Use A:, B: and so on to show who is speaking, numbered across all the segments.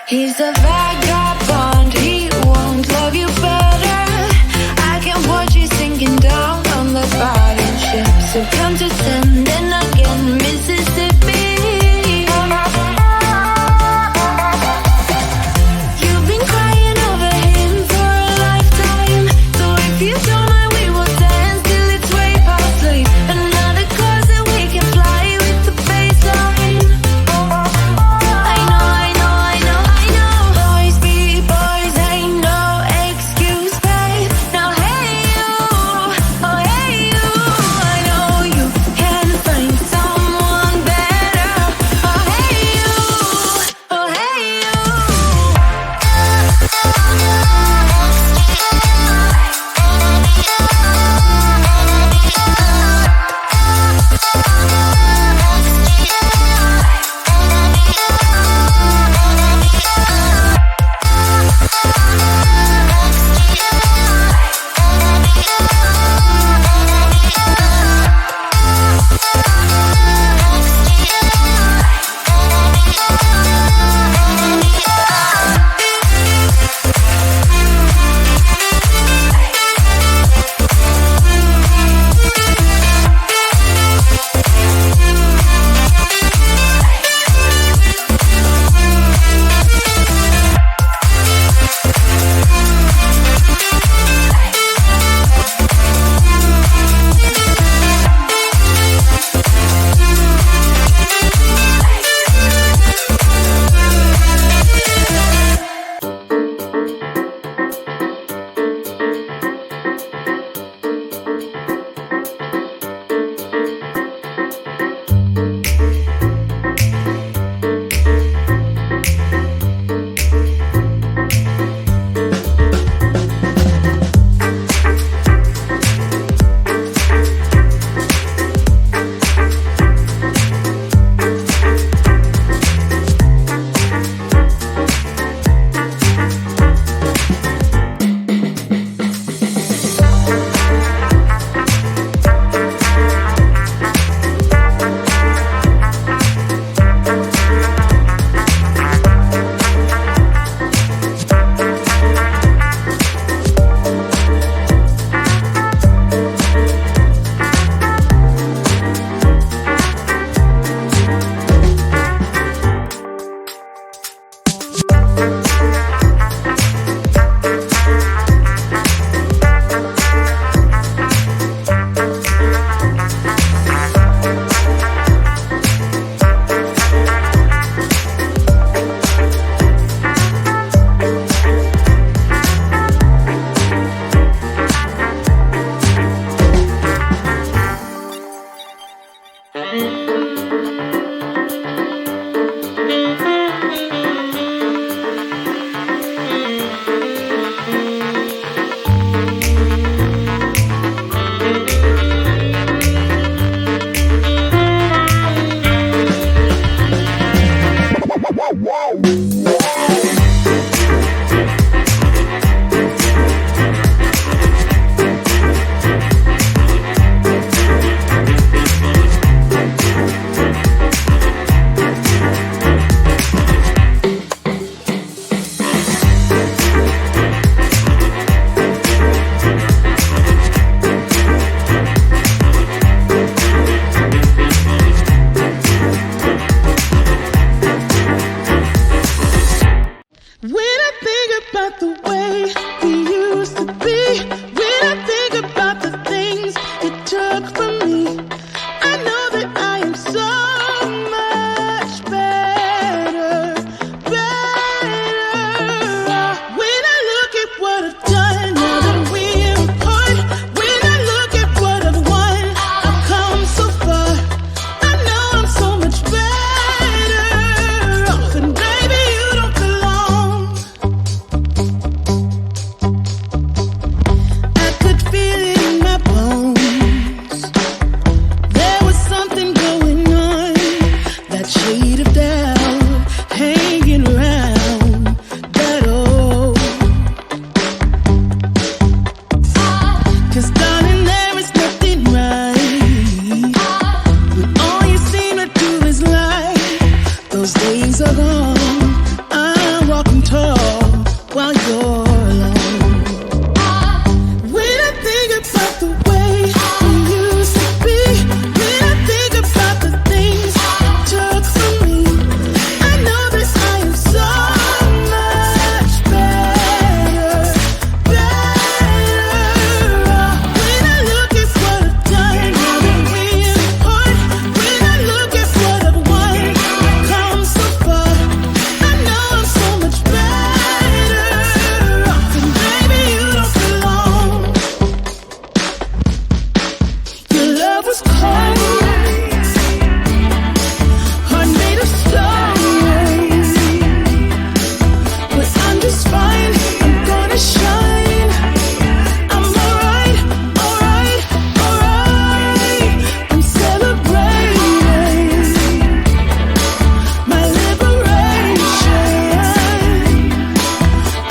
A: He's a vagabond, he won't love you better. I can watch you sinking down on the bottom ship. So come to send and again, Mississippi. You've been crying over him for a lifetime. So if you don't mind, we will dance till it's way past late. Another cause that we can fly with the baseline. I know, I know, I know, I know. Boys
B: 'Cause darling, there is nothing right. But all you seem to do is lie. Those days are gone. I'm walking tall while you're alone. When I think about the way we used to be, when I think about the things you took from me, I know that I am so much better, better. When I look at what I've done, when we're apart, when I look at what I've won, come so far, I know I'm so much better. And baby, you don't belong. Your love was cold, heart made of stone. But I'm just fine, I'm gonna shine. I'm alright, alright, alright. I'm celebrating my liberation.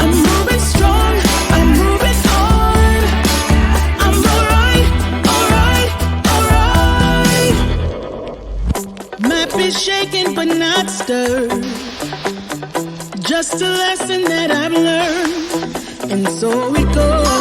B: I'm moving strong, I'm moving on. I'm alright, alright, alright. Might be shaken but not stirred. Just a lesson that I've learned, and so it goes.